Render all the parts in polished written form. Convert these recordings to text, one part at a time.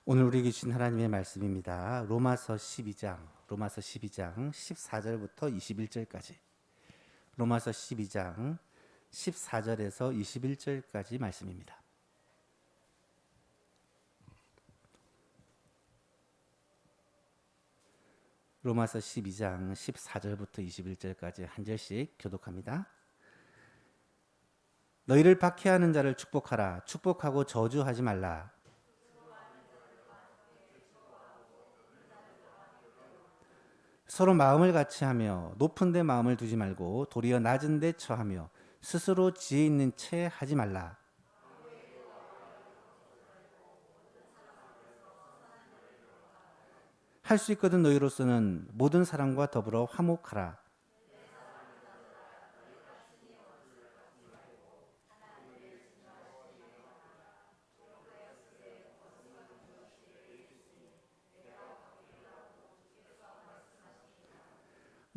오늘 우리에게 주신 하나님의 말씀입니다. 로마서 12장 14절부터 21절까지. 로마서 12장 14절에서 21절까지 말씀입니다. 로마서 12장 14절부터 21절까지 한 절씩 교독합니다. 너희를 박해하는 자를 축복하라. 축복하고 저주하지 말라. 서로 마음을 같이 하며 높은 데 마음을 두지 말고 도리어 낮은 데 처하며 스스로 지혜 있는 채 하지 말라. 할 수 있거든 너희로서는 모든 사람과 더불어 화목하라.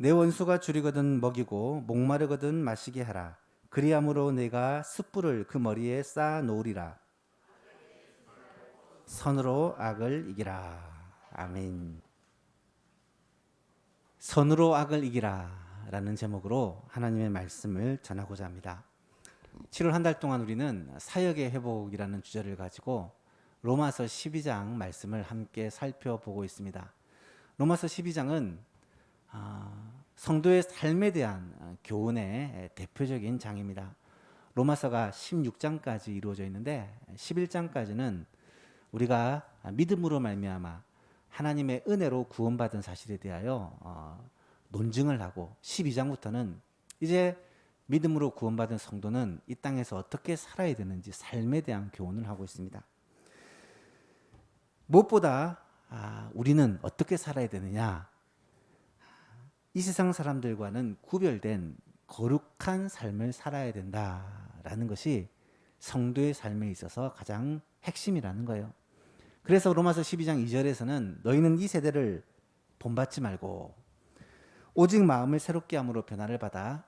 내 원수가 줄이거든 먹이고 목마르거든 마시게 하라. 그리함으로 내가 숯불을 그 머리에 쌓아 놓으리라. 선으로 악을 이기라. 아멘. 선으로 악을 이기라 라는 제목으로 하나님의 말씀을 전하고자 합니다. 7월 한 달 동안 우리는 사역의 회복이라는 주제를 가지고 로마서 12장 말씀을 함께 살펴보고 있습니다. 로마서 12장은 성도의 삶에 대한 교훈의 대표적인 장입니다. 로마서가 16장까지 이루어져 있는데 11장까지는 우리가 믿음으로 말미암아 하나님의 은혜로 구원받은 사실에 대하여 논증을 하고 12장부터는 이제 믿음으로 구원받은 성도는 이 땅에서 어떻게 살아야 되는지 삶에 대한 교훈을 하고 있습니다. 무엇보다 우리는 어떻게 살아야 되느냐, 이 세상 사람들과는 구별된 거룩한 삶을 살아야 된다라는 것이 성도의 삶에 있어서 가장 핵심이라는 거예요. 그래서 로마서 12장 2절에서는 너희는 이 세대를 본받지 말고 오직 마음을 새롭게 함으로 변화를 받아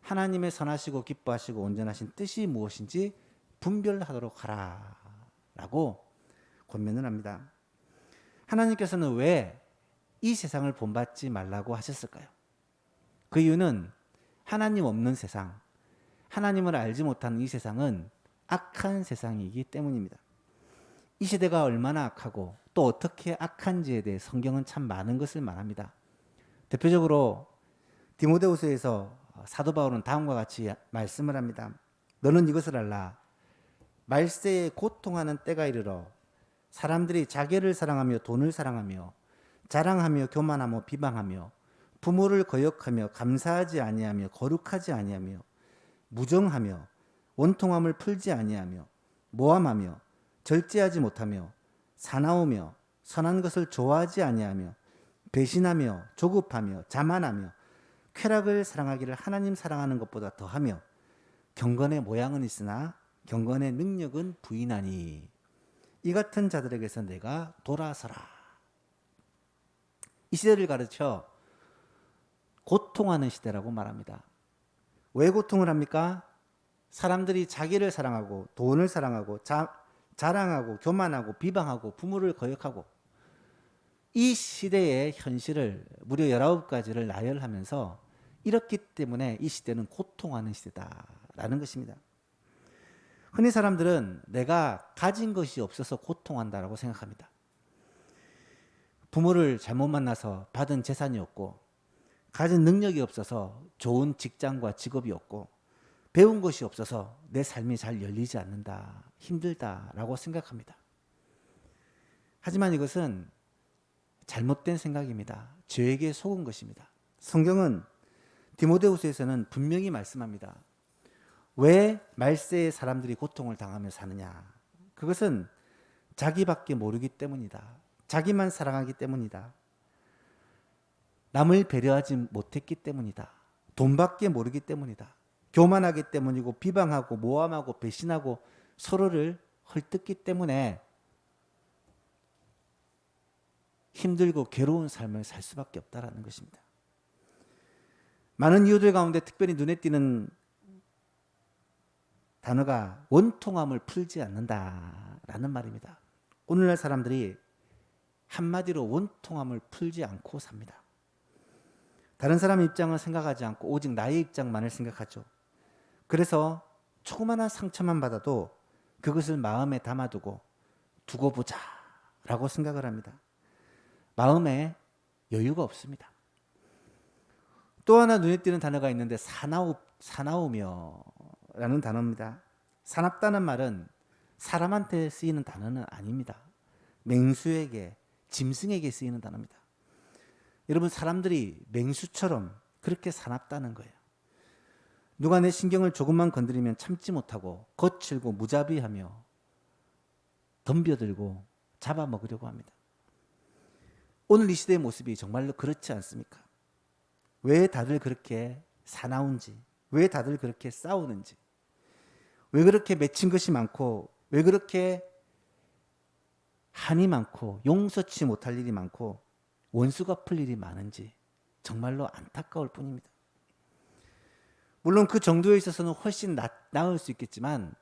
하나님의 선하시고 기뻐하시고 온전하신 뜻이 무엇인지 분별하도록 하라 라고 권면을 합니다. 하나님께서는 왜 이 세상을 본받지 말라고 하셨을까요? 그 이유는 하나님 없는 세상, 하나님을 알지 못하는 이 세상은 악한 세상이기 때문입니다. 이 시대가 얼마나 악하고 또 어떻게 악한지에 대해 성경은 참 많은 것을 말합니다. 대표적으로 디모데후서에서 사도 바울은 다음과 같이 말씀을 합니다. 너는 이것을 알라. 말세에 고통하는 때가 이르러 사람들이 자기를 사랑하며 돈을 사랑하며 자랑하며 교만하며 비방하며 부모를 거역하며 감사하지 아니하며 거룩하지 아니하며 무정하며 원통함을 풀지 아니하며 모함하며 절제하지 못하며 사나우며 선한 것을 좋아하지 아니하며 배신하며 조급하며 자만하며 쾌락을 사랑하기를 하나님 사랑하는 것보다 더하며 경건의 모양은 있으나 경건의 능력은 부인하니 이 같은 자들에게서 내가 돌아서라. 이 시대를 가르쳐 고통하는 시대라고 말합니다. 왜 고통을 합니까? 사람들이 자기를 사랑하고 돈을 사랑하고 자랑하고 교만하고 비방하고 부모를 거역하고 이 시대의 현실을 무려 19가지를 나열하면서 이렇기 때문에 이 시대는 고통하는 시대다라는 것입니다. 흔히 사람들은 내가 가진 것이 없어서 고통한다라고 생각합니다. 부모를 잘못 만나서 받은 재산이 없고 가진 능력이 없어서 좋은 직장과 직업이 없고 배운 것이 없어서 내 삶이 잘 열리지 않는다, 힘들다라고 생각합니다. 하지만 이것은 잘못된 생각입니다. 죄에게 속은 것입니다. 성경은 디모데후서에서는 분명히 말씀합니다. 왜 말세에 사람들이 고통을 당하며 사느냐? 그것은 자기밖에 모르기 때문이다. 자기만 사랑하기 때문이다. 남을 배려하지 못했기 때문이다. 돈밖에 모르기 때문이다. 교만하기 때문이고 비방하고 모함하고 배신하고 서로를 헐뜯기 때문에 힘들고 괴로운 삶을 살 수밖에 없다라는 것입니다. 많은 이유들 가운데 특별히 눈에 띄는 단어가 원통함을 풀지 않는다라는 말입니다. 오늘날 사람들이 한마디로 원통함을 풀지 않고 삽니다. 다른 사람 입장을 생각하지 않고 오직 나의 입장만을 생각하죠. 그래서 조그마한 상처만 받아도 그것을 마음에 담아두고 두고 보자 라고 생각을 합니다. 마음에 여유가 없습니다. 또 하나 눈에 띄는 단어가 있는데 사나우며 라는 단어입니다. 사납다는 말은 사람한테 쓰이는 단어는 아닙니다. 맹수에게, 짐승에게 쓰이는 단어입니다. 여러분, 사람들이 맹수처럼 그렇게 사납다는 거예요. 누가 내 신경을 조금만 건드리면 참지 못하고 거칠고 무자비하며 덤벼들고 잡아먹으려고 합니다. 오늘 이 시대의 모습이 정말로 그렇지 않습니까? 왜 다들 그렇게 사나운지, 왜 다들 그렇게 싸우는지, 왜 그렇게 맺힌 것이 많고, 왜 그렇게 한이 많고 용서치 못할 일이 많고 원수가 풀 일이 많은지 정말로 안타까울 뿐입니다. 물론 그 정도에 있어서는 훨씬 나을 수 있겠지만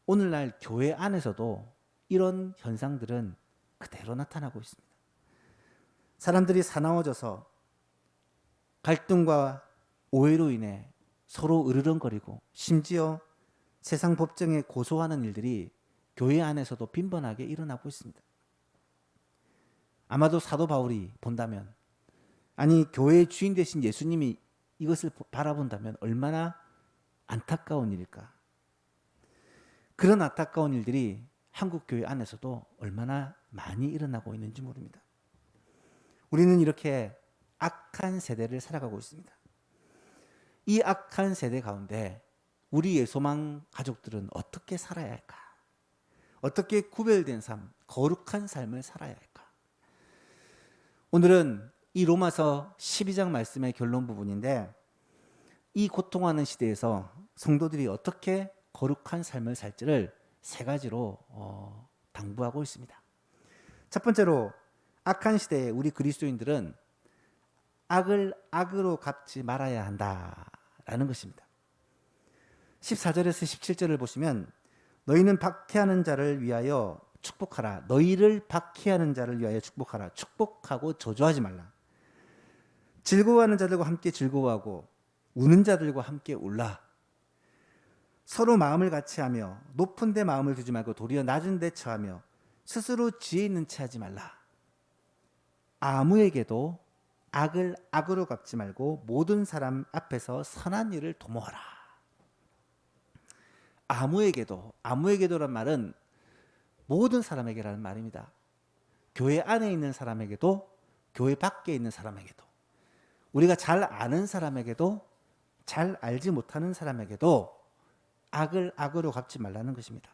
오늘날 교회 안에서도 이런 현상들은 그대로 나타나고 있습니다. 사람들이 사나워져서 갈등과 오해로 인해 서로 으르렁거리고 심지어 세상 법정에 고소하는 일들이 교회 안에서도 빈번하게 일어나고 있습니다. 아마도 사도 바울이 본다면, 아니 교회의 주인 되신 예수님이 이것을 바라본다면 얼마나 안타까운 일일까. 그런 안타까운 일들이 한국 교회 안에서도 얼마나 많이 일어나고 있는지 모릅니다. 우리는 이렇게 악한 세대를 살아가고 있습니다. 이 악한 세대 가운데 우리의 소망 가족들은 어떻게 살아야 할까? 어떻게 구별된 삶, 거룩한 삶을 살아야 할까? 오늘은 이 로마서 12장 말씀의 결론 부분인데, 이 고통하는 시대에서 성도들이 어떻게 거룩한 삶을 살지를 세 가지로 당부하고 있습니다. 첫 번째로, 악한 시대에 우리 그리스도인들은 악을 악으로 갚지 말아야 한다라는 것입니다. 14절에서 17절을 보시면, 너희는 박해하는 자를 위하여 축복하라. 너희를 박해하는 자를 위하여 축복하라. 축복하고 저주하지 말라. 즐거워하는 자들과 함께 즐거워하고 우는 자들과 함께 울라. 서로 마음을 같이 하며 높은 데 마음을 두지 말고 도리어 낮은 데 처하며 스스로 지혜 있는 체 하지 말라. 아무에게도 악을 악으로 갚지 말고 모든 사람 앞에서 선한 일을 도모하라. 아무에게도란 말은 모든 사람에게라는 말입니다. 교회 안에 있는 사람에게도, 교회 밖에 있는 사람에게도, 우리가 잘 아는 사람에게도, 잘 알지 못하는 사람에게도 악을 악으로 갚지 말라는 것입니다.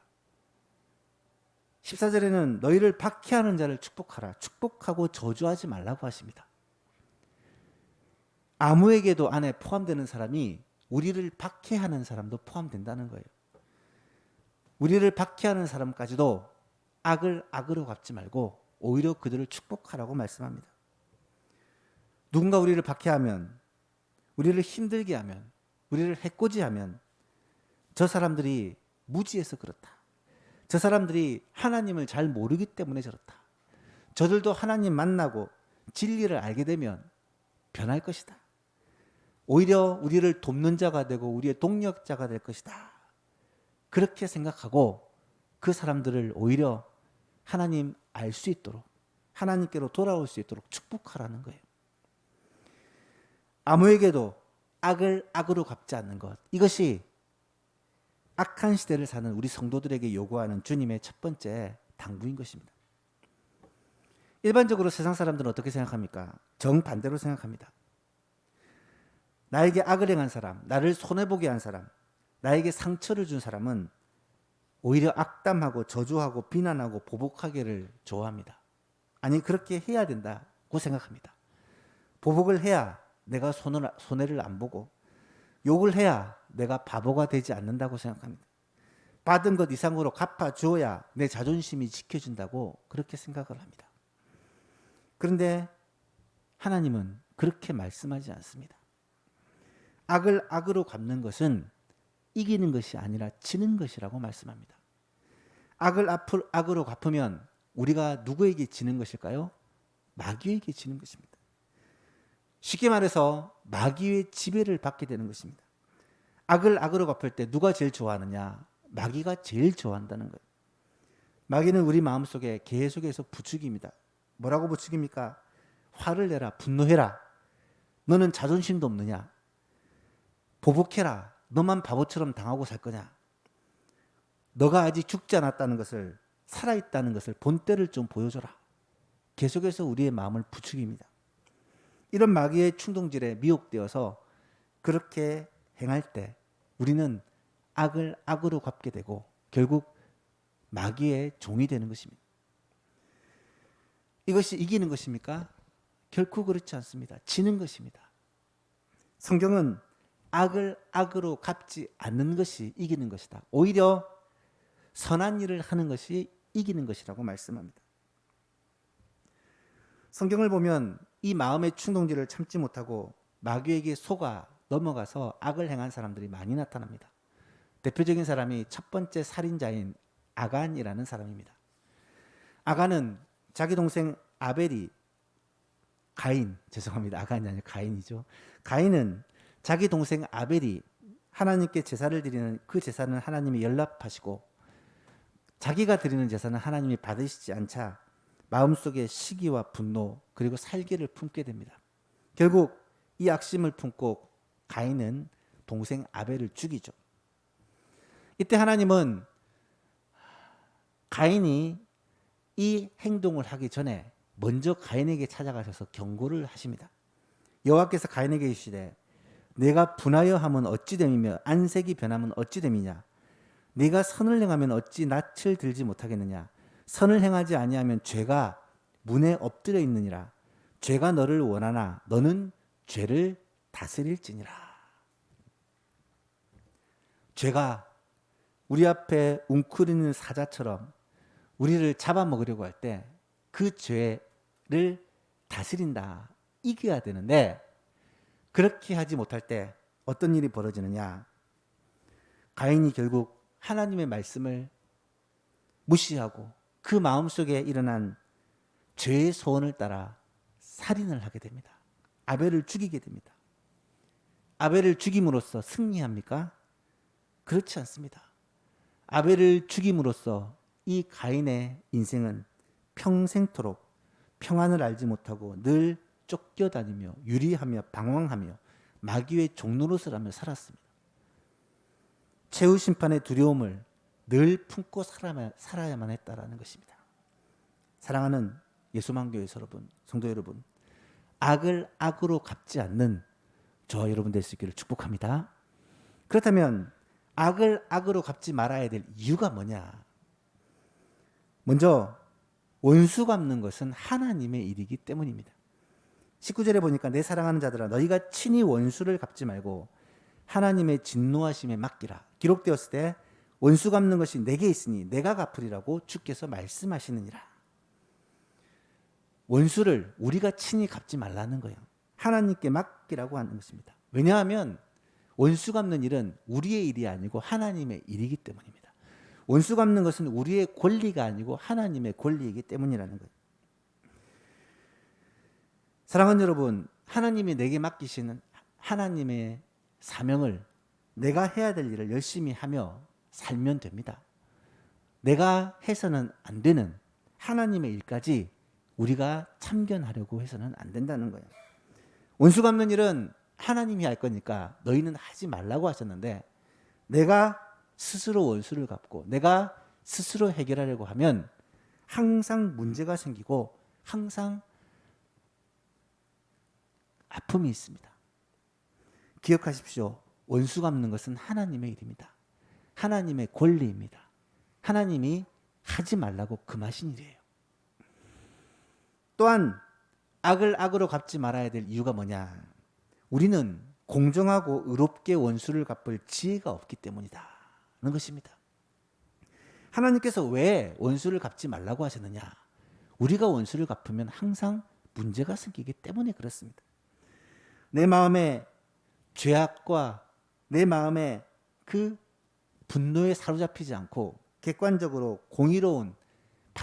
14절에는 너희를 박해하는 자를 축복하라. 축복하고 저주하지 말라고 하십니다. 아무에게도 안에 포함되는 사람이 우리를 박해하는 사람도 포함된다는 거예요. 우리를 박해하는 사람까지도 악을 악으로 갚지 말고 오히려 그들을 축복하라고 말씀합니다. 누군가 우리를 박해하면, 우리를 힘들게 하면, 우리를 해코지하면 저 사람들이 무지해서 그렇다. 저 사람들이 하나님을 잘 모르기 때문에 저렇다. 저들도 하나님 만나고 진리를 알게 되면 변할 것이다. 오히려 우리를 돕는 자가 되고 우리의 동력자가 될 것이다. 그렇게 생각하고 그 사람들을 오히려 하나님 알 수 있도록, 하나님께로 돌아올 수 있도록 축복하라는 거예요. 아무에게도 악을 악으로 갚지 않는 것, 이것이 악한 시대를 사는 우리 성도들에게 요구하는 주님의 첫 번째 당부인 것입니다. 일반적으로 세상 사람들은 어떻게 생각합니까? 정반대로 생각합니다. 나에게 악을 행한 사람, 나를 손해보게 한 사람, 나에게 상처를 준 사람은 오히려 악담하고 저주하고 비난하고 보복하기를 좋아합니다. 아니, 그렇게 해야 된다고 생각합니다. 보복을 해야 내가 손해를 안 보고, 욕을 해야 내가 바보가 되지 않는다고 생각합니다. 받은 것 이상으로 갚아주어야 내 자존심이 지켜진다고 그렇게 생각을 합니다. 그런데 하나님은 그렇게 말씀하지 않습니다. 악을 악으로 갚는 것은 이기는 것이 아니라 지는 것이라고 말씀합니다. 악을 악으로 갚으면 우리가 누구에게 지는 것일까요? 마귀에게 지는 것입니다. 쉽게 말해서 마귀의 지배를 받게 되는 것입니다. 악을 악으로 갚을 때 누가 제일 좋아하느냐? 마귀가 제일 좋아한다는 거예요. 마귀는 우리 마음속에 계속해서 부추깁니다. 뭐라고 부추깁니까? 화를 내라, 분노해라. 너는 자존심도 없느냐? 보복해라. 너만 바보처럼 당하고 살 거냐? 너가 아직 죽지 않았다는 것을, 살아있다는 것을 본때를 좀 보여줘라. 계속해서 우리의 마음을 부추깁니다. 이런 마귀의 충동질에 미혹되어서 그렇게 행할 때 우리는 악을 악으로 갚게 되고 결국 마귀의 종이 되는 것입니다. 이것이 이기는 것입니까? 결코 그렇지 않습니다. 지는 것입니다. 성경은 악을 악으로 갚지 않는 것이 이기는 것이다. 오히려 선한 일을 하는 것이 이기는 것이라고 말씀합니다. 성경을 보면 이 마음의 충동질을 참지 못하고 마귀에게 속아 넘어가서 악을 행한 사람들이 많이 나타납니다. 대표적인 사람이 첫 번째 살인자인 아간이라는 사람입니다. 아간은 자기 동생 아벨이 아간이 아니라 가인이죠. 가인은 자기 동생 아벨이 하나님께 제사를 드리는 그 제사는 하나님이 연락하시고 자기가 드리는 제사는 하나님이 받으시지 않자 마음속에 시기와 분노 그리고 살기를 품게 됩니다. 결국 이 악심을 품고 가인은 동생 아벨을 죽이죠. 이때 하나님은 가인이 이 행동을 하기 전에 먼저 가인에게 찾아가셔서 경고를 하십니다. 여호와께서 가인에게 이르시되 내가 분하여 하면 어찌 됨이며 안색이 변하면 어찌 됨이냐 네가 선을 행하면 어찌 낯을 들지 못하겠느냐 선을 행하지 아니하면 죄가 문에 엎드려 있느니라 죄가 너를 원하나 너는 죄를 다스릴지니라. 죄가 우리 앞에 웅크리는 사자처럼 우리를 잡아먹으려고 할 때 그 죄를 다스린다, 이겨야 되는데 그렇게 하지 못할 때 어떤 일이 벌어지느냐. 가인이 결국 하나님의 말씀을 무시하고 그 마음속에 일어난 죄의 소원을 따라 살인을 하게 됩니다. 아벨을 죽이게 됩니다. 아벨을 죽임으로써 승리합니까? 그렇지 않습니다. 아벨을 죽임으로써 이 가인의 인생은 평생토록 평안을 알지 못하고 늘 쫓겨다니며 유리하며 방황하며 마귀의 종노릇을 하며 살았습니다. 최후 심판의 두려움을 늘 품고 살아야만 했다라는 것입니다. 사랑하는 예수만교회 여러분, 성도 여러분, 악을 악으로 갚지 않는 저와 여러분 될 수 있기를 축복합니다. 그렇다면 악을 악으로 갚지 말아야 될 이유가 뭐냐? 먼저 원수 갚는 것은 하나님의 일이기 때문입니다. 19절에 보니까 내 사랑하는 자들아 너희가 친히 원수를 갚지 말고 하나님의 진노하심에 맡기라. 기록되었을 때 원수 갚는 것이 내게 있으니 내가 갚으리라고 주께서 말씀하시느니라. 원수를 우리가 친히 갚지 말라는 거예요. 하나님께 맡기라고 하는 것입니다. 왜냐하면 원수 갚는 일은 우리의 일이 아니고 하나님의 일이기 때문입니다. 원수 갚는 것은 우리의 권리가 아니고 하나님의 권리이기 때문이라는 거예요. 사랑하는 여러분, 하나님이 내게 맡기시는 하나님의 사명을 내가 해야 될 일을 열심히 하며 살면 됩니다. 내가 해서는 안 되는 하나님의 일까지 우리가 참견하려고 해서는 안 된다는 거예요. 원수 갚는 일은 하나님이 할 거니까 너희는 하지 말라고 하셨는데 내가 스스로 원수를 갚고 내가 스스로 해결하려고 하면 항상 문제가 생기고 항상 아픔이 있습니다. 기억하십시오. 원수 갚는 것은 하나님의 일입니다. 하나님의 권리입니다. 하나님이 하지 말라고 금하신 일이에요. 또한 악을 악으로 갚지 말아야 될 이유가 뭐냐? 우리는 공정하고 의롭게 원수를 갚을 지혜가 없기 때문이다 는 것입니다. 하나님께서 왜 원수를 갚지 말라고 하셨느냐? 우리가 원수를 갚으면 항상 문제가 생기기 때문에 그렇습니다. 내 마음의 죄악과 내 마음의 그 분노에 사로잡히지 않고 객관적으로 공의로운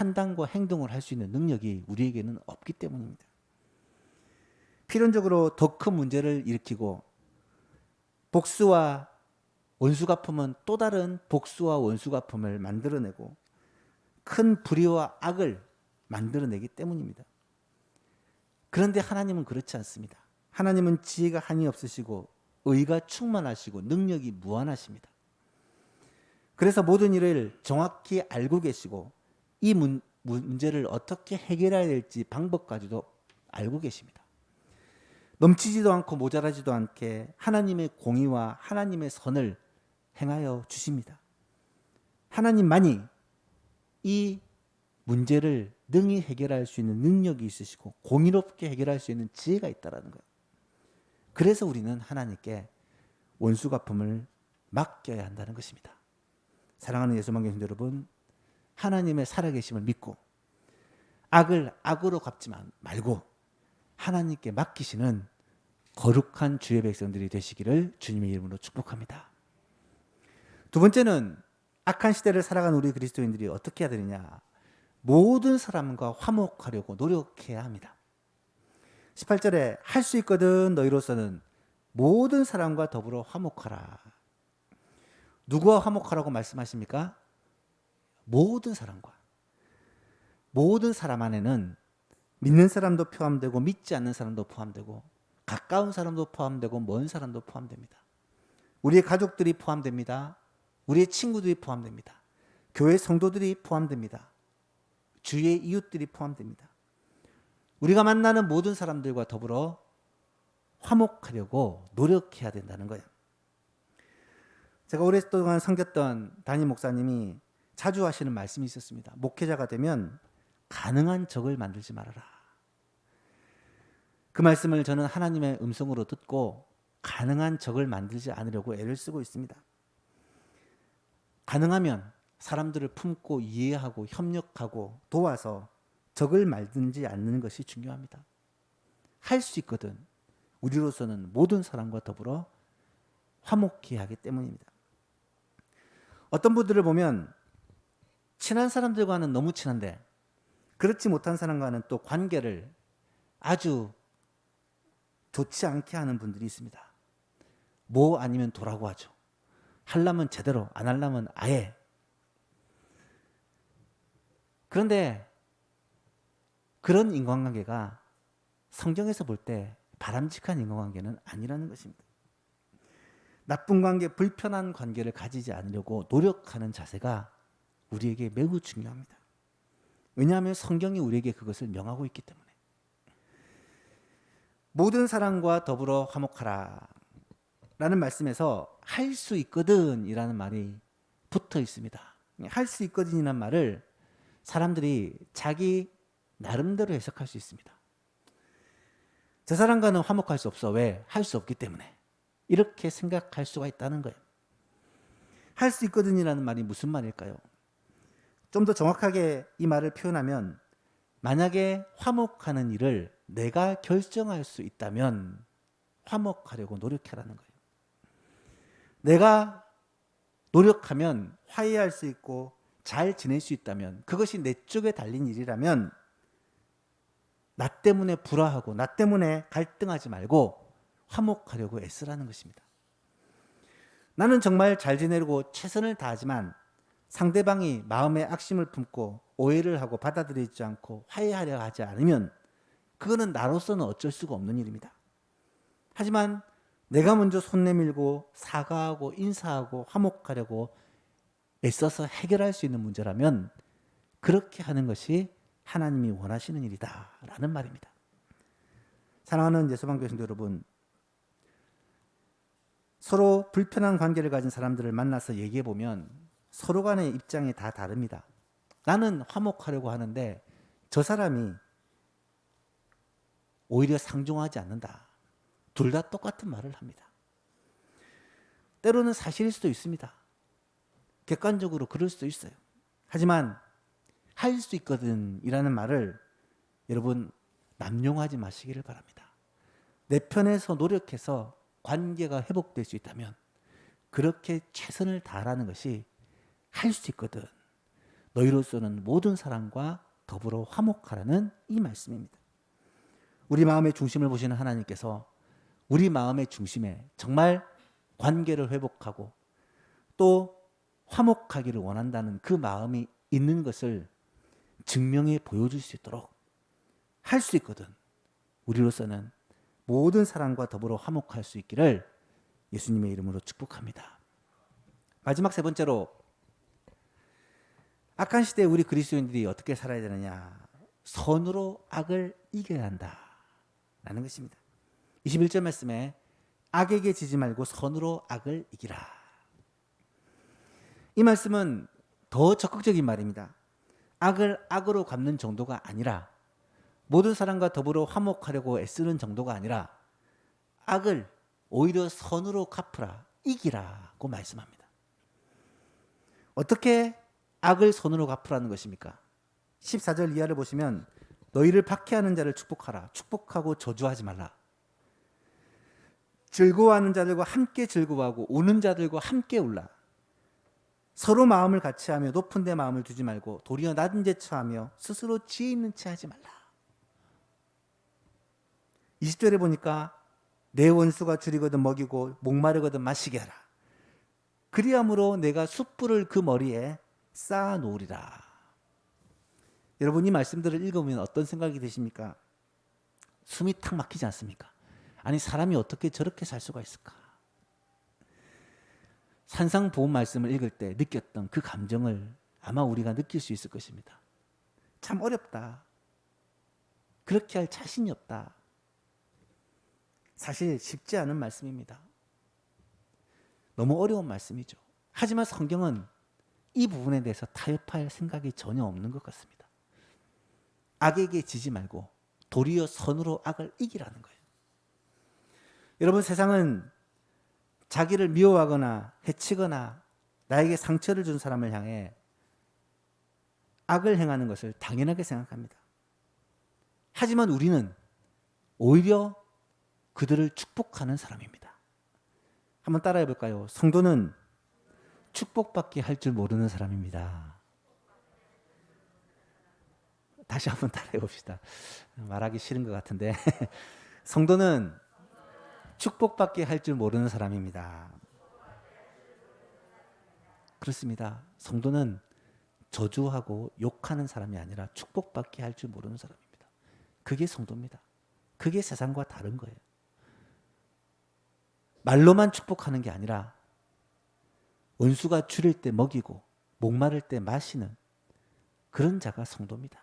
판단과 행동을 할 수 있는 능력이 우리에게는 없기 때문입니다. 필연적으로 더 큰 문제를 일으키고 복수와 원수갚음은 또 다른 복수와 원수갚음을 만들어내고 큰 불의와 악을 만들어내기 때문입니다. 그런데 하나님은 그렇지 않습니다. 하나님은 지혜가 한이 없으시고 의가 충만하시고 능력이 무한하십니다. 그래서 모든 일을 정확히 알고 계시고 이 문제를 어떻게 해결해야 될지 방법까지도 알고 계십니다. 넘치지도 않고 모자라지도 않게 하나님의 공의와 하나님의 선을 행하여 주십니다. 하나님만이 이 문제를 능히 해결할 수 있는 능력이 있으시고 공의롭게 해결할 수 있는 지혜가 있다는 거예요. 그래서 우리는 하나님께 원수갚음을 맡겨야 한다는 것입니다. 사랑하는 예수만 교신 여러분, 하나님의 살아계심을 믿고 악을 악으로 갚지 말고 하나님께 맡기시는 거룩한 주의 백성들이 되시기를 주님의 이름으로 축복합니다. 두 번째는 악한 시대를 살아가는 우리 그리스도인들이 어떻게 해야 되느냐? 모든 사람과 화목하려고 노력해야 합니다. 18절에 할 수 있거든 너희로서는 모든 사람과 더불어 화목하라. 누구와 화목하라고 말씀하십니까? 모든 사람과. 모든 사람 안에는 믿는 사람도 포함되고 믿지 않는 사람도 포함되고 가까운 사람도 포함되고 먼 사람도 포함됩니다. 우리의 가족들이 포함됩니다. 우리의 친구들이 포함됩니다. 교회 성도들이 포함됩니다. 주위의 이웃들이 포함됩니다. 우리가 만나는 모든 사람들과 더불어 화목하려고 노력해야 된다는 거예요. 제가 오랫동안 섬겼던 담임 목사님이 자주 하시는 말씀이 있었습니다. 목회자가 되면 가능한 적을 만들지 말아라. 그 말씀을 저는 하나님의 음성으로 듣고 가능한 적을 만들지 않으려고 애를 쓰고 있습니다. 가능하면 사람들을 품고 이해하고 협력하고 도와서 적을 만들지 않는 것이 중요합니다. 할 수 있거든 우리로서는 모든 사람과 더불어 화목해야 하기 때문입니다. 어떤 분들을 보면 친한 사람들과는 너무 친한데 그렇지 못한 사람과는 또 관계를 아주 좋지 않게 하는 분들이 있습니다. 뭐 아니면 도라고 하죠. 하려면 제대로, 안 하려면 아예. 그런데 그런 인간관계가 성경에서 볼 때 바람직한 인간관계는 아니라는 것입니다. 나쁜 관계, 불편한 관계를 가지지 않으려고 노력하는 자세가 우리에게 매우 중요합니다. 왜냐하면 성경이 우리에게 그것을 명하고 있기 때문에. 모든 사람과 더불어 화목하라 라는 말씀에서 할 수 있거든 이라는 말이 붙어 있습니다. 할 수 있거든 이라는 말을 사람들이 자기 나름대로 해석할 수 있습니다. 저 사람과는 화목할 수 없어. 왜? 할 수 없기 때문에. 이렇게 생각할 수가 있다는 거예요. 할 수 있거든 이라는 말이 무슨 말일까요? 좀 더 정확하게 이 말을 표현하면 만약에 화목하는 일을 내가 결정할 수 있다면 화목하려고 노력하라는 거예요. 내가 노력하면 화해할 수 있고 잘 지낼 수 있다면 그것이 내 쪽에 달린 일이라면 나 때문에 불화하고 나 때문에 갈등하지 말고 화목하려고 애쓰라는 것입니다. 나는 정말 잘 지내려고 최선을 다하지만 상대방이 마음에 악심을 품고 오해를 하고 받아들이지 않고 화해하려 하지 않으면 그거는 나로서는 어쩔 수가 없는 일입니다. 하지만 내가 먼저 손 내밀고 사과하고 인사하고 화목하려고 애써서 해결할 수 있는 문제라면 그렇게 하는 것이 하나님이 원하시는 일이다 라는 말입니다. 사랑하는 예수방 교신도 여러분, 서로 불편한 관계를 가진 사람들을 만나서 얘기해 보면 서로 간의 입장이 다 다릅니다. 나는 화목하려고 하는데 저 사람이 오히려 상종하지 않는다. 둘 다 똑같은 말을 합니다. 때로는 사실일 수도 있습니다. 객관적으로 그럴 수도 있어요. 하지만 할 수 있거든 이라는 말을 여러분 남용하지 마시기를 바랍니다. 내 편에서 노력해서 관계가 회복될 수 있다면 그렇게 최선을 다하라는 것이 할 수 있거든 너희로서는 모든 사람과 더불어 화목하라는 이 말씀입니다. 우리 마음의 중심을 보시는 하나님께서 우리 마음의 중심에 정말 관계를 회복하고 또 화목하기를 원한다는 그 마음이 있는 것을 증명해 보여줄 수 있도록 할 수 있거든. 우리로서는 모든 사람과 더불어 화목할 수 있기를 예수님의 이름으로 축복합니다. 마지막 세 번째로 악한 시대에 우리 그리스도인들이 어떻게 살아야 되느냐. 선으로 악을 이겨야 한다라는 것입니다. 21절 말씀에 악에게 지지 말고 선으로 악을 이기라. 이 말씀은 더 적극적인 말입니다. 악을 악으로 갚는 정도가 아니라 모든 사람과 더불어 화목하려고 애쓰는 정도가 아니라 악을 오히려 선으로 갚으라, 이기라고 말씀합니다. 어떻게 악을 선으로 갚으라는 것입니까? 14절 이하를 보시면 너희를 박해하는 자를 축복하라. 축복하고 저주하지 말라. 즐거워하는 자들과 함께 즐거워하고 우는 자들과 함께 울라. 서로 마음을 같이 하며 높은 데 마음을 두지 말고 도리어 낮은 데 처하며 스스로 지혜 있는 채 하지 말라. 20절에 보니까 내 원수가 줄이거든 먹이고 목마르거든 마시게 하라. 그리함으로 내가 숯불을 그 머리에 쌓아 놓으리라. 여러분 이 말씀들을 읽으면 어떤 생각이 드십니까? 숨이 탁 막히지 않습니까? 아니 사람이 어떻게 저렇게 살 수가 있을까? 산상보험 말씀을 읽을 때 느꼈던 그 감정을 아마 우리가 느낄 수 있을 것입니다. 참 어렵다. 그렇게 할 자신이 없다. 사실 쉽지 않은 말씀입니다. 너무 어려운 말씀이죠. 하지만 성경은 이 부분에 대해서 타협할 생각이 전혀 없는 것 같습니다. 악에게 지지 말고 도리어 선으로 악을 이기라는 거예요. 여러분 세상은 자기를 미워하거나 해치거나 나에게 상처를 준 사람을 향해 악을 행하는 것을 당연하게 생각합니다. 하지만 우리는 오히려 그들을 축복하는 사람입니다. 한번 따라해 볼까요? 성도는 축복받게 할 줄 모르는 사람입니다. 다시 한번 따라해 봅시다. 말하기 싫은 것 같은데 성도는 축복받게 할 줄 모르는 사람입니다. 그렇습니다. 성도는 저주하고 욕하는 사람이 아니라 축복받게 할 줄 모르는 사람입니다. 그게 성도입니다. 그게 세상과 다른 거예요. 말로만 축복하는 게 아니라 원수가 줄일 때 먹이고 목마를 때 마시는 그런 자가 성도입니다.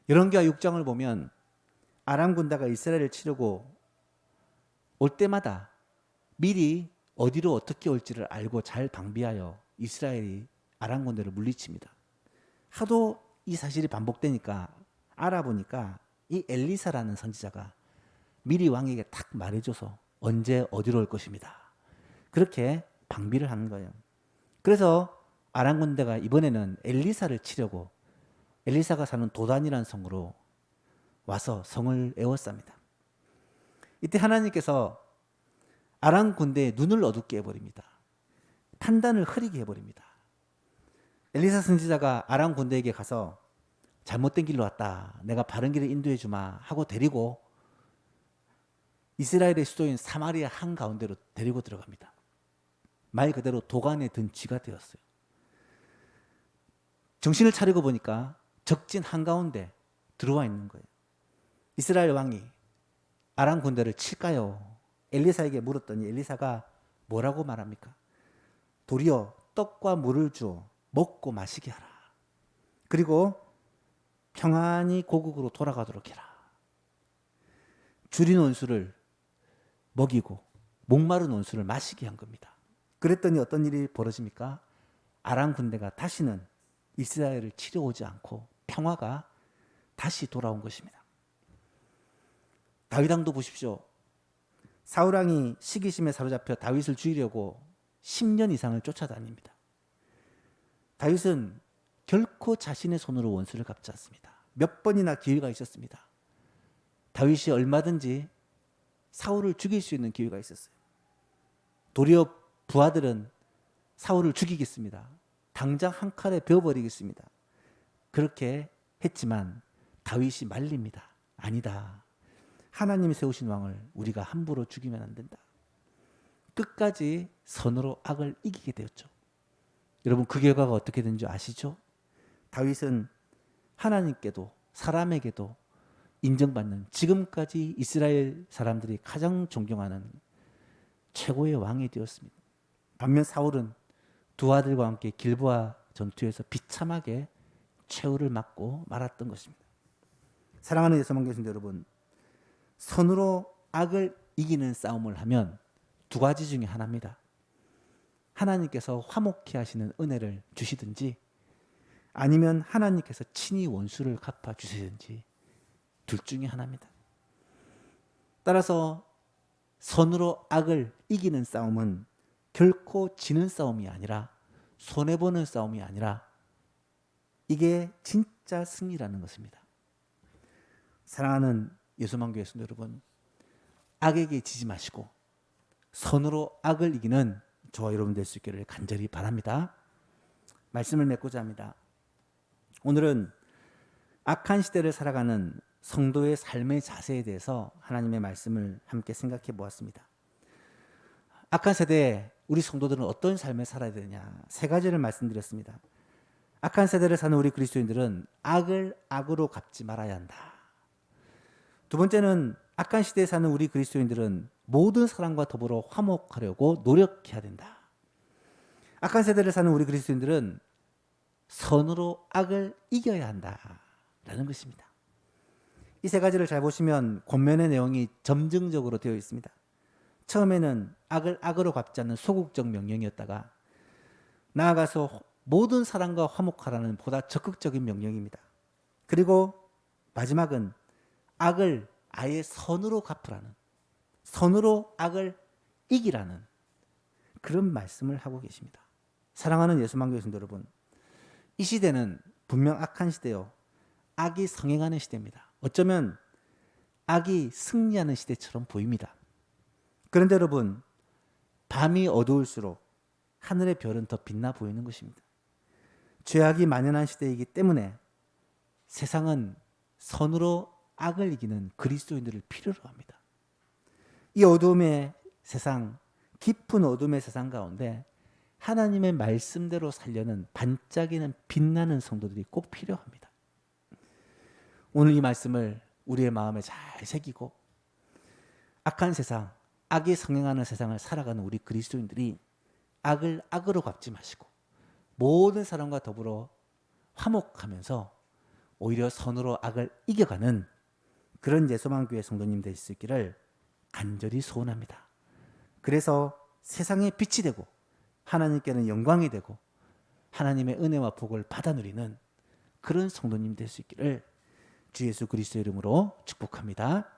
열왕기하 6장을 보면 아람 군대가 이스라엘을 치려고 올 때마다 미리 어디로 어떻게 올지를 알고 잘 방비하여 이스라엘이 아람 군대를 물리칩니다. 하도 이 사실이 반복되니까 알아보니까 이 엘리사라는 선지자가 미리 왕에게 탁 말해줘서 언제 어디로 올 것입니다. 그렇게 방비를 하는 거예요. 그래서 아람 군대가 이번에는 엘리사를 치려고 엘리사가 사는 도단이라는 성으로 와서 성을 에워쌉니다. 이때 하나님께서 아람 군대의 눈을 어둡게 해버립니다. 판단을 흐리게 해버립니다. 엘리사 선지자가 아람 군대에게 가서 잘못된 길로 왔다. 내가 바른 길을 인도해 주마 하고 데리고 이스라엘의 수도인 사마리아 한가운데로 데리고 들어갑니다. 말 그대로 도간에 든 쥐가 되었어요. 정신을 차리고 보니까 적진 한가운데 들어와 있는 거예요. 이스라엘 왕이 아람 군대를 칠까요? 엘리사에게 물었더니 엘리사가 뭐라고 말합니까? 도리어 떡과 물을 주어 먹고 마시게 하라. 그리고 평안히 고국으로 돌아가도록 해라. 줄인 원수를 먹이고 목마른 원수를 마시게 한 겁니다. 그랬더니 어떤 일이 벌어집니까? 아람 군대가 다시는 이스라엘을 치러 오지 않고 평화가 다시 돌아온 것입니다. 다윗 왕도 보십시오. 사울 왕이 시기심에 사로잡혀 다윗을 죽이려고 10년 이상을 쫓아다닙니다. 다윗은 결코 자신의 손으로 원수를 갚지 않습니다. 몇 번이나 기회가 있었습니다. 다윗이 얼마든지 사울을 죽일 수 있는 기회가 있었어요. 도리어 부하들은 사울을 죽이겠습니다. 당장 한 칼에 베어버리겠습니다. 그렇게 했지만 다윗이 말립니다. 아니다. 하나님이 세우신 왕을 우리가 함부로 죽이면 안 된다. 끝까지 선으로 악을 이기게 되었죠. 여러분, 그 결과가 어떻게 된 줄 아시죠? 다윗은 하나님께도 사람에게도 인정받는, 지금까지 이스라엘 사람들이 가장 존경하는 최고의 왕이 되었습니다. 반면 사울은 두 아들과 함께 길보아 전투에서 비참하게 최후를 맞고 말았던 것입니다. 사랑하는 예수님 교수님 여러분, 선으로 악을 이기는 싸움을 하면 두 가지 중에 하나입니다. 하나님께서 화목케 하시는 은혜를 주시든지, 아니면 하나님께서 친히 원수를 갚아 주시든지, 둘 중에 하나입니다. 따라서 선으로 악을 이기는 싸움은 결코 지는 싸움이 아니라, 손해보는 싸움이 아니라, 이게 진짜 승리라는 것입니다. 사랑하는 예수만교회 성도 여러분, 악에게 지지 마시고 선으로 악을 이기는 저와 여러분 될 수 있기를 간절히 바랍니다. 말씀을 맺고자 합니다. 오늘은 악한 시대를 살아가는 성도의 삶의 자세에 대해서 하나님의 말씀을 함께 생각해 보았습니다. 악한 세대에 우리 성도들은 어떤 삶을 살아야 되느냐, 세 가지를 말씀드렸습니다. 악한 세대를 사는 우리 그리스도인들은 악을 악으로 갚지 말아야 한다. 두 번째는 악한 시대에 사는 우리 그리스도인들은 모든 사람과 더불어 화목하려고 노력해야 된다. 악한 세대를 사는 우리 그리스도인들은 선으로 악을 이겨야 한다라는 것입니다. 이 세 가지를 잘 보시면 권면의 내용이 점증적으로 되어 있습니다. 처음에는 악을 악으로 갚지 않는 소극적 명령이었다가 나아가서 모든 사람과 화목하라는 보다 적극적인 명령입니다. 그리고 마지막은 악을 아예 선으로 갚으라는, 선으로 악을 이기라는 그런 말씀을 하고 계십니다. 사랑하는 예수만교회 성도 여러분, 이 시대는 분명 악한 시대요, 악이 성행하는 시대입니다. 어쩌면 악이 승리하는 시대처럼 보입니다. 그런데 여러분, 밤이 어두울수록 하늘의 별은 더 빛나 보이는 것입니다. 죄악이 만연한 시대이기 때문에 세상은 선으로 악을 이기는 그리스도인들을 필요로 합니다. 이 어둠의 세상, 깊은 어둠의 세상 가운데 하나님의 말씀대로 살려는 반짝이는 빛나는 성도들이 꼭 필요합니다. 오늘 이 말씀을 우리의 마음에 잘 새기고 악한 세상, 악이 성행하는 세상을 살아가는 우리 그리스도인들이 악을 악으로 갚지 마시고 모든 사람과 더불어 화목하면서 오히려 선으로 악을 이겨가는 그런 예수만교회 성도님 될 수 있기를 간절히 소원합니다. 그래서 세상에 빛이 되고 하나님께는 영광이 되고 하나님의 은혜와 복을 받아 누리는 그런 성도님 될 수 있기를 주 예수 그리스도의 이름으로 축복합니다.